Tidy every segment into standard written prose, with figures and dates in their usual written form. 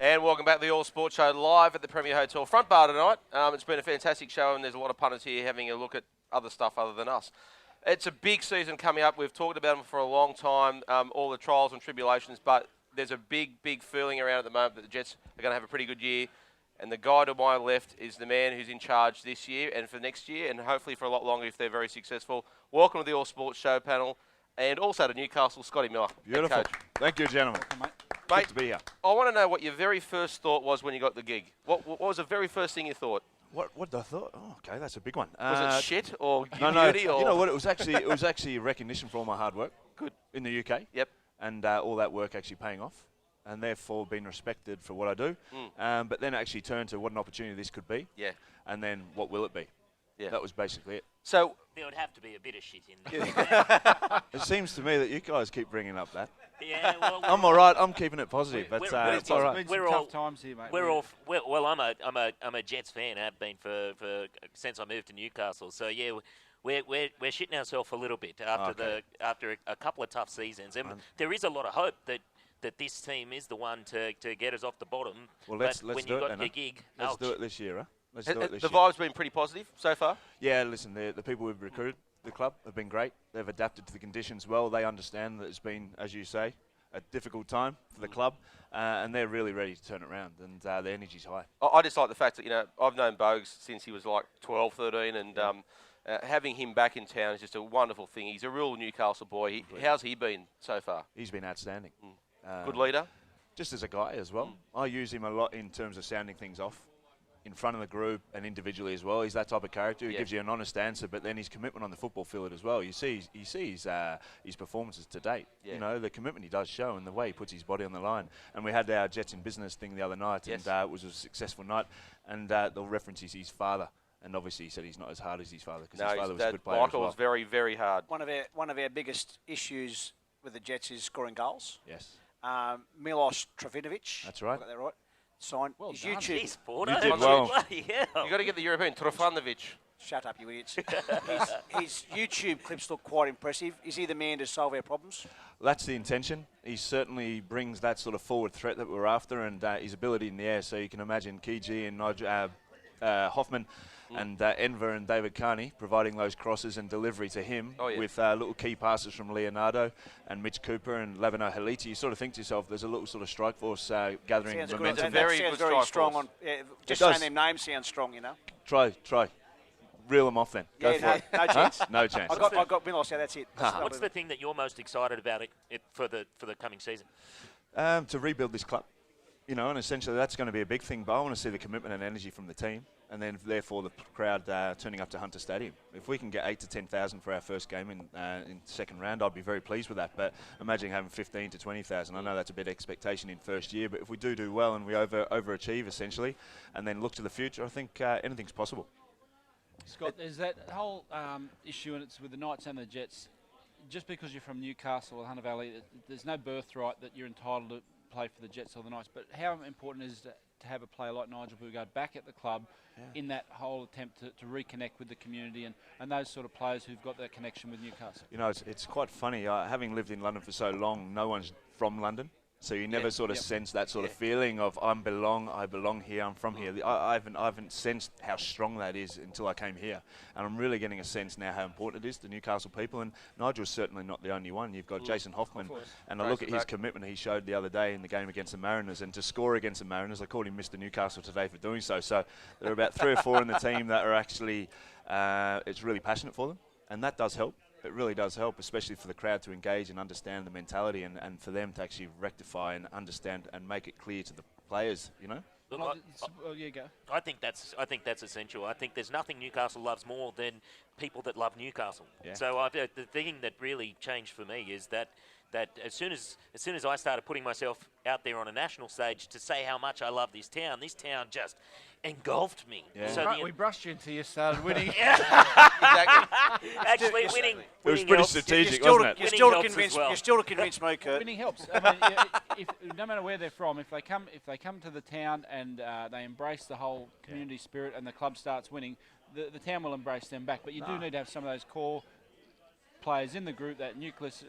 And welcome back to the All Sports Show live at the Premier Hotel Front Bar tonight. It's been a fantastic show, and there's a lot of punters here having a look at other stuff other than us. It's a big season coming up. We've talked about them for a long time, all the trials and tribulations, but there's a big feeling around at the moment that the Jets are going to have a pretty good year. And the guy to my left is the man who's in charge this year and for next year, and hopefully for a lot longer if they're very successful. Welcome to the All Sports Show panel, and also to Newcastle, Scotty Miller. Beautiful. Thank you, gentlemen. Welcome, mate. Mate, good to be here. I want to know what your very first thought was when you got the gig. What was the very first thing you thought? What I thought? Oh, okay, that's a big one. Was it shit or no, beauty? Or? You know what? It was actually recognition for all my hard work. Good. In the UK. Yep. And all that work actually paying off, and therefore being respected for what I do. But then actually turned to what an opportunity this could be. Yeah. And then what will it be? Yeah. That was basically it. So there would have to be a bit of shit in there. It seems to me that you guys keep bringing up that. Yeah, well, I'm all right. I'm keeping it positive, but it's all right. We're all tough times here, mate. Well, I'm a Jets fan. Have been for since I moved to Newcastle. So yeah, we're shitting ourselves a little bit after a couple of tough seasons, and there is a lot of hope that this team is the one to get us off the bottom. Well, let's when do you it got then. your gig, Let's do it this year, huh? Let's do it this the year. vibe's been pretty positive so far. Yeah, listen, the people we've recruited, the club, have been great. They've adapted to the conditions well. They understand that it's been, as you say, a difficult time for the club, and they're really ready to turn it around, and the energy's high. I just like the fact that, I've known Bogues since he was like 12, 13, and having him back in town is just a wonderful thing. He's a real Newcastle boy. How's he been so far? He's been outstanding. Good leader? Just as a guy as well. I use him a lot in terms of sounding things off in front of the group and individually as well. He's that type of character who gives you an honest answer, but then his commitment on the football field as well. You see his performances to date. Yeah. The commitment he does show and the way he puts his body on the line. And we had our Jets in Business thing the other night, and it was a successful night. And the reference is his father. And obviously he said he's not as hard as his father, because his father was a good player Michael as well. was very, very hard. One of our biggest issues with the Jets is scoring goals. Yes. Milos Travinovic. That's right. I got that right. Signed his done. YouTube. Jeez, Porto. You did well. Yeah. You got to get the European Trofanovic. Shut up, you idiots. his YouTube clips look quite impressive. Is he the man to solve our problems? That's the intention. He certainly brings that sort of forward threat that we're after, and his ability in the air. So you can imagine Kiji and Hoffman and Enver and David Carney providing those crosses and delivery to him with little key passes from Leonardo and Mitch Cooper and Lavino Haliti. You sort of think to yourself, there's a little sort of strike force gathering Sounds momentum. It's a good. very That sounds good very strike strong. force. Just does. saying their names sounds strong, Try. Reel them off then. Go for it. No chance. No chance. I got Milos. Yeah, that's it. What's the thing that you're most excited about for the coming season? To rebuild this club. And essentially that's going to be a big thing, but I want to see the commitment and energy from the team, and then therefore the crowd turning up to Hunter Stadium. If we can get 8,000 to 10,000 for our first game in second round, I'd be very pleased with that. But imagine having 15,000 to 20,000. I know that's a bit expectation in first year, but if we do well and we overachieve essentially, and then look to the future, I think anything's possible. Scott, there's that whole issue, and it's with the Knights and the Jets. Just because you're from Newcastle or Hunter Valley, there's no birthright that you're entitled to play for the Jets or the Knights. But how important is it to have a player like Nigel Bugard back at the club in that whole attempt to reconnect with the community and those sort of players who've got that connection with Newcastle? It's quite funny. Having lived in London for so long, no one's from London. So you never sort of sense that sort of feeling of I belong here, I'm from here. I haven't sensed how strong that is until I came here. And I'm really getting a sense now how important it is to Newcastle people. And Nigel's certainly not the only one. You've got Jason Hoffman. And I look at his commitment he showed the other day in the game against the Mariners. And to score against the Mariners, I called him Mr. Newcastle today for doing so. So there are about 3 or 4 in the team that are actually, it's really passionate for them. And that does help. It really does help, especially for the crowd to engage and understand the mentality, and for them to actually rectify and understand and make it clear to the players, Look, go. I think that's essential. I think there's nothing Newcastle loves more than people that love Newcastle. Yeah. So the thing that really changed for me is that as soon as I started putting myself out there on a national stage to say how much I love this town just engulfed me. Yeah. So we brushed you until you started winning. Exactly. Actually, winning. It was pretty helps. strategic, You're wasn't it? still Winning to helps convince. as well. You're still to convince me, Kurt. Winning helps. I mean, if no matter where they're from, if they come to the town and they embrace the whole community spirit, and the club starts winning, the town will embrace them back. But you do need to have some of those core players in the group, that nucleus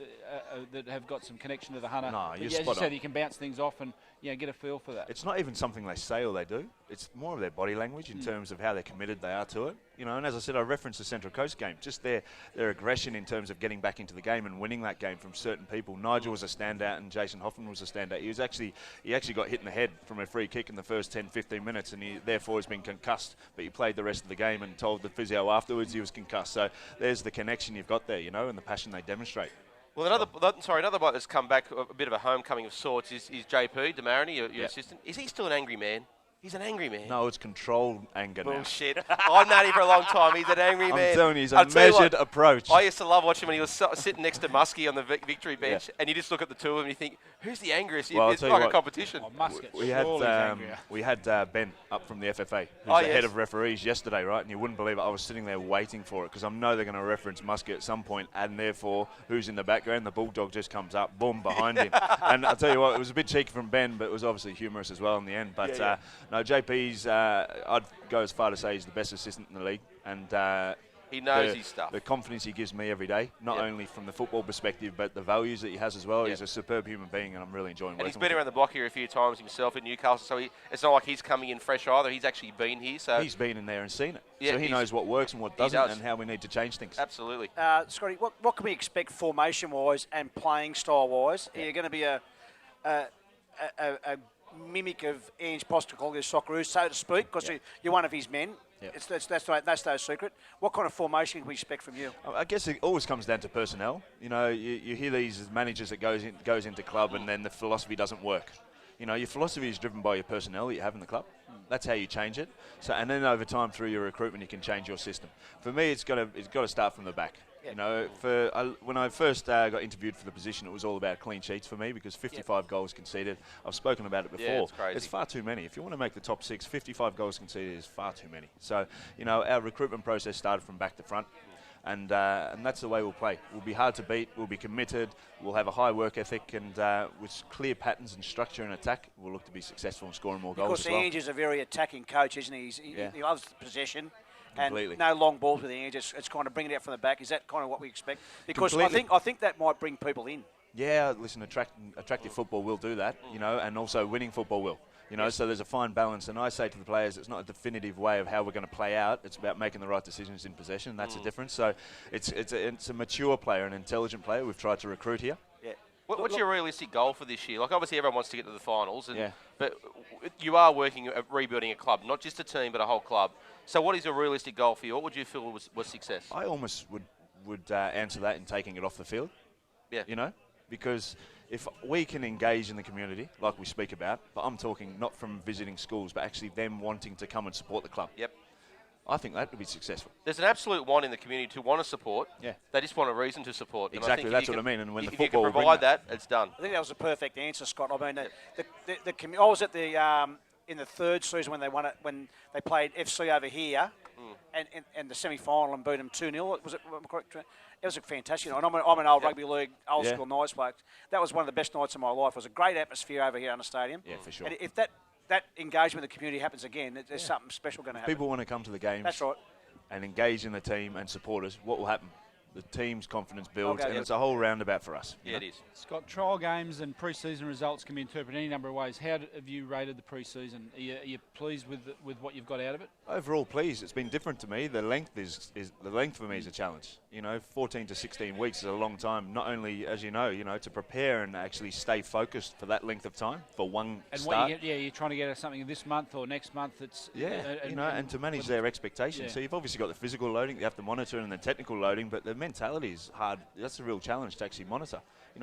that have got some connection to the Hunter. No, But you're as you spot said, on. you can bounce things off, and get a feel for that. It's not even something they say or they do. It's more of their body language in terms of how they're committed they are to it. And as I said, I referenced the Central Coast game. Just their aggression in terms of getting back into the game and winning that game from certain people. Nigel was a standout and Jason Hoffman was a standout. He actually got hit in the head from a free kick in the first 10, 15 minutes, and he therefore has been concussed. But he played the rest of the game and told the physio afterwards he was concussed. So there's the connection you've got there, and the passion they demonstrate. Well, another bloke that's come back, a bit of a homecoming of sorts, is JP Damarani, your assistant. Is he still an angry man? He's an angry man. No, it's controlled anger now. Bullshit. I've known him for a long time. He's an angry man. I'm telling you, he's a measured approach. I used to love watching him when he was sitting next to Muskie on the victory bench, and you just look at the two of them and you think, who's the angriest? Well, it's like a competition. We had Ben up from the FFA, who's the head of referees yesterday, right? And you wouldn't believe it. I was sitting there waiting for it because I know they're going to reference Muskie at some point, and therefore, who's in the background? The Bulldog just comes up, boom, behind him. And I'll tell you what, it was a bit cheeky from Ben, but it was obviously humorous as well in the end. But no, JP's, I'd go as far to say he's the best assistant in the league. And he knows his stuff. The confidence he gives me every day, not only from the football perspective, but the values that he has as well. He's a superb human being, and I'm really enjoying working with him. And he's been around the block here a few times himself in Newcastle, so it's not like he's coming in fresh either. He's actually been here. So he's been in there and seen it. Yeah, so he knows what works and what doesn't and how we need to change things. Absolutely. Scotty, what can we expect formation-wise and playing style-wise? Are you going to be a mimic of Ange Postecoglou's Socceroos, so to speak, because you're one of his men? Yep. That's no secret. What kind of formation can we expect from you? I guess it always comes down to personnel. You hear these managers that goes into club and then the philosophy doesn't work. Your philosophy is driven by your personnel that you have in the club. That's how you change it. So, and then over time through your recruitment, you can change your system. For me, it's got to start from the back. When I first got interviewed for the position, it was all about clean sheets for me because 55 goals conceded. I've spoken about it before. Yeah, it's crazy. It's far too many. If you want to make the top six, 55 goals conceded is far too many. So, our recruitment process started from back to front. And that's the way we'll play. We'll be hard to beat. We'll be committed. We'll have a high work ethic, and with clear patterns and structure and attack, we'll look to be successful and scoring more goals as well. Because Ange is a very attacking coach, isn't he? He loves possession. Completely. And no long balls with Ange. It's kind of bringing it out from the back. Is that kind of what we expect? Because Completely. I think that might bring people in. Yeah, listen, attractive football will do that, and also winning football will. So there's a fine balance, and I say to the players, it's not a definitive way of how we're going to play out. It's about making the right decisions in possession. That's the difference. So it's a mature player, an intelligent player. We've tried to recruit here. Yeah. What's your realistic goal for this year? Like, obviously, everyone wants to get to the finals, but you are working at rebuilding a club, not just a team, but a whole club. So what is your realistic goal for you? What would you feel was success? I almost would answer that in taking it off the field. Yeah. Because if we can engage in the community, like we speak about, but I'm talking not from visiting schools, but actually them wanting to come and support the club. Yep. I think that would be successful. There's an absolute want in the community to want to support. Yeah. They just want a reason to support. Exactly, that's what I mean. And when the if football you can provide that, it's done. I think that was a perfect answer, Scott. I mean, I was at in the third season when they played FC over here, and the semi-final and beat them 2-0. Was it correct? It was a fantastic night. I'm an old rugby league, old school nights player. That was one of the best nights of my life. It was a great atmosphere over here on the stadium. Yeah, for sure. And if that engagement with the community happens again, there's something special going to happen. People want to come to the games. That's right. And engage in the team and support us. What will happen? The team's confidence builds, and it's a whole roundabout for us. Yeah, it is. Scott, trial games and pre-season results can be interpreted any number of ways. How have you rated the pre-season? Are you pleased with what you've got out of it? Overall, pleased. It's been different to me. The length the length for me is a challenge. 14 to 16 weeks is a long time. Not only, as you know, to prepare and actually stay focused for that length of time for one start. And you're trying to get something this month or next month. It's and to manage their expectations. Yeah. So you've obviously got the physical loading that you have to monitor, and the technical loading, but the mentality is hard. That's a real challenge to actually monitor.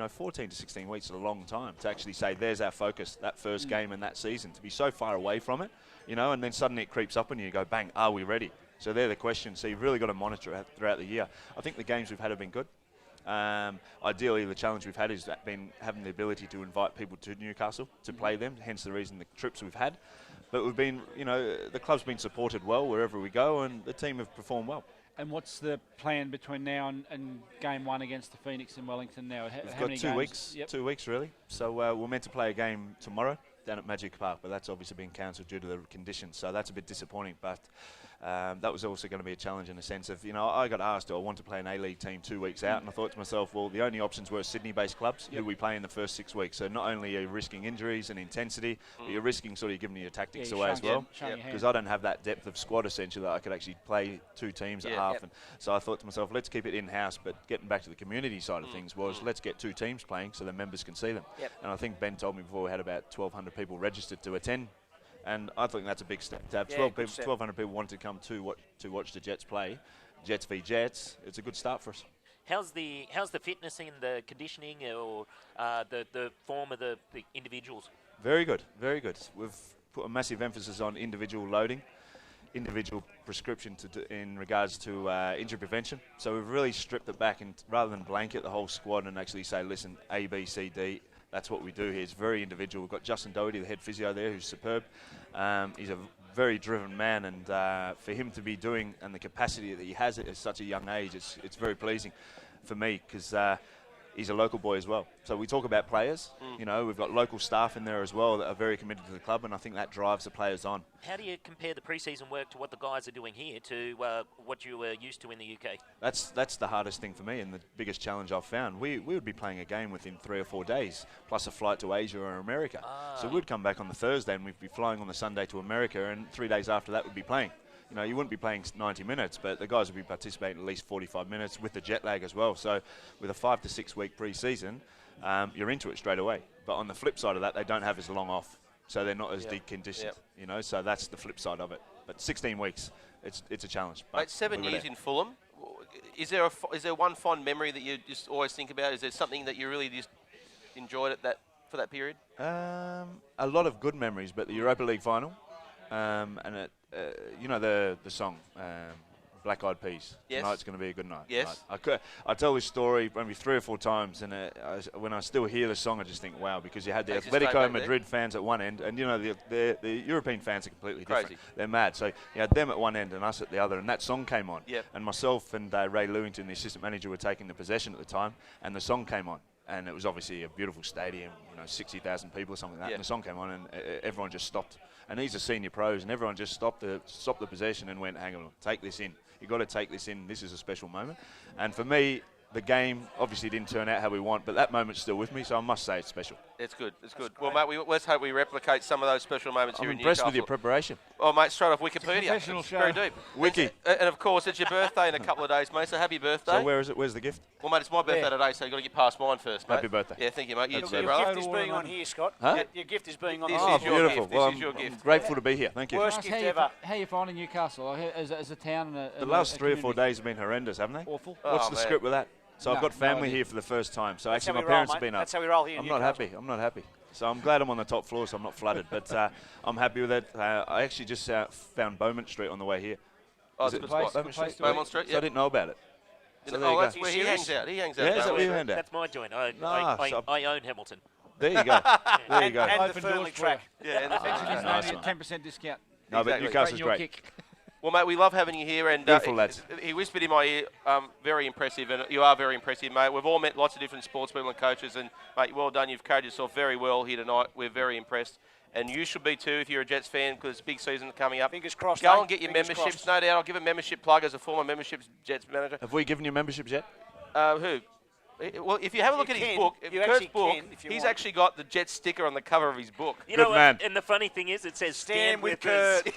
14 to 16 weeks is a long time to actually say there's our focus, that first game and that season, to be so far away from it, and then suddenly it creeps up on you. You go, bang, are we ready? So they're the questions. So you've really got to monitor it throughout the year. I think the games we've had have been good. Ideally, the challenge we've had is been having the ability to invite people to Newcastle to play them, hence the reason the trips we've had. But we've been, the club's been supported well wherever we go, and the team have performed well. And what's the plan between now and game one against the Phoenix in Wellington now? We've got 2 weeks, 2 weeks really. So we're meant to play a game tomorrow down at Magic Park, but that's obviously been cancelled due to the conditions. So that's a bit disappointing. But that was also going to be a challenge in the sense of, I got asked, do I want to play an A-League team 2 weeks out? And I thought to myself, well, the only options were Sydney-based clubs who we play in the first 6 weeks. So not only are you risking injuries and intensity, but you're risking sort of giving your tactics away as well. Because I don't have that depth of squad essentially that I could actually play 2 teams at half. And so I thought to myself, let's keep it in-house, but getting back to the community side of things was let's get 2 teams playing so the members can see them. And I think Ben told me before we had about 1,200 people registered to attend. And I think that's a big step. To have 1,200 people wanting to come to watch the Jets play, Jets v Jets, it's a good start for us. How's the fitness and the conditioning or the form of the individuals? Very good, very good. We've put a massive emphasis on individual loading, individual prescription in regards to injury prevention. So we've really stripped it back, and rather than blanket the whole squad and actually say, listen, A, B, C, D. That's what we do here. It's very individual. We've got Justin Doherty, the head physio there, who's superb. He's a very driven man, and for him to be doing and the capacity that he has at such a young age, it's very pleasing for me because he's a local boy as well. So we talk about players. We've got local staff in there as well that are very committed to the club, and I think that drives the players on. How do you compare the pre-season work to what the guys are doing here to what you were used to in the UK? That's the hardest thing for me and the biggest challenge I've found. We would be playing a game within 3 or 4 days, plus a flight to Asia or America. So we'd come back on the Thursday and we'd be flying on the Sunday to America, and 3 days after that we'd be playing. You wouldn't be playing 90 minutes, but the guys would be participating at least 45 minutes with the jet lag as well. So with a 5 to 6 week pre-season, you're into it straight away. But on the flip side of that, they don't have as long off, so they're not as deconditioned. So that's the flip side of it. But 16 weeks, it's a challenge. Mate, 7 years in Fulham. Is there one fond memory that you just always think about? Is there something that you really just enjoyed for that period? A lot of good memories, but the Europa League final, and the song, Black Eyed Peas. Yes. Tonight's going to be a good night. Yes. I tell this story maybe 3 or 4 times, and when I still hear the song, I just think, wow, because you had the Takes you straight Atletico back Madrid fans at one end, and the European fans are completely Crazy. different. They're mad. So you had them at one end and us at the other, and that song came on. Yep. And myself and Ray Lewington, the assistant manager, were taking the possession at the time, and the song came on. And it was obviously a beautiful stadium, 60,000 people or something like that. Yep. And the song came on, and everyone just stopped. And these are senior pros, and everyone just stopped the possession and went, hang on, take this in. You've got to take this in. This is a special moment. And for me, the game obviously didn't turn out how we want, but that moment's still with me, so I must say it's special. It's good. It's good. Well, mate, let's hope we replicate some of those special moments here in Newcastle. I'm impressed with your preparation. Oh, mate, straight off Wikipedia. Professional It's show. very deep. Wiki. And of course, it's your birthday in a couple of days, mate, so happy birthday. So where is it? Where's the gift? Well, mate, it's my birthday today, so you've got to get past mine first, mate. Happy birthday. Yeah, thank you, mate. You That's too, it. Your brother. gift is being on here, Scott. Huh? Your gift is being on This the is your beautiful. gift. Well, This is your I'm gift. grateful to be here. Thank you. Worst gift ever. How you finding Newcastle as a town? And The last 3 or 4 community? days have been horrendous, haven't they? Awful. What's the man. script with that? So I've No, got family no idea. here for the first time. So That's actually, how my we roll, parents mate. have been up. That's how we roll here in I'm not Newcastle. happy. I'm not happy. So I'm glad I'm on the top floor, so I'm not flooded. But I'm happy with it. I actually just found Beaumont Street on the way here. Oh, Is it's a it good spot. Good place to Beaumont Street, So yeah. I didn't know about it. So there you Oh, that's go. where he hangs out. He hangs out. Yeah, is down that where you there. hang out? That's my joint. Nah, so- I own Hamilton. There you go. There you go. And the Open Fernley doors for track. Yeah, and that's Mention his it. Nice name, one. 10% discount. No, but Exactly. Newcastle's Your great. kick. Well, mate, we love having you here, and Beautiful lads. he whispered in my ear, very impressive, and you are very impressive, mate. We've all met lots of different sports people and coaches, and, mate, well done. You've carried yourself very well here tonight. We're very impressed, and you should be too if you're a Jets fan, because it's a big season coming up. Fingers crossed. Go mate. and get your Fingers memberships, crossed. no doubt. I'll give a membership plug as a former memberships Jets manager. Have we given you memberships yet? Who? Well, if you have a look You at his can. book, You Kurt's actually book, can if you he's want. actually got the Jets sticker on the cover of his book. You Good know what? man. And the funny thing is, it says Stand with us." Kurt.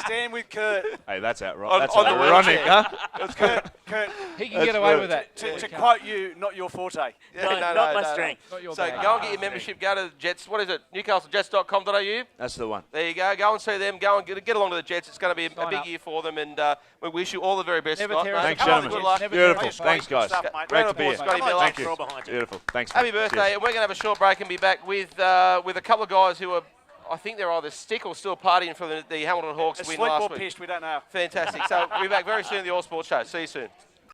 Stand with Kurt. Hey, that's outright. On- That's on the ironic, wheelchair. huh? Kurt, He can get away good. with that. to quote you, not your forte. Yeah, No, not my strength. Not your So bag. go and get your membership. Go to Jets. What is it? NewcastleJets.com.au. That's the one. There you go. Go and see them. Go and get along to the Jets. It's going to be a Sign big up. year for them, and we wish you all the very best. Never Scott, tear mate. us Thanks, Come on, gentlemen. good luck. Never Beautiful. tear us Thanks, Good guys. stuff, mate. Great Round to of be applause, here. Scotty Miller. Thank you. Roll behind you. Beautiful. Thanks. Happy mate. birthday, Cheers. and we're going to have a short break and be back with a couple of guys who are, I think they're either stick or still partying for the Hamilton Hawks win Asleep last or week. pissed, we don't know. Fantastic. So we'll be back very soon at the All Sports Show. See you soon.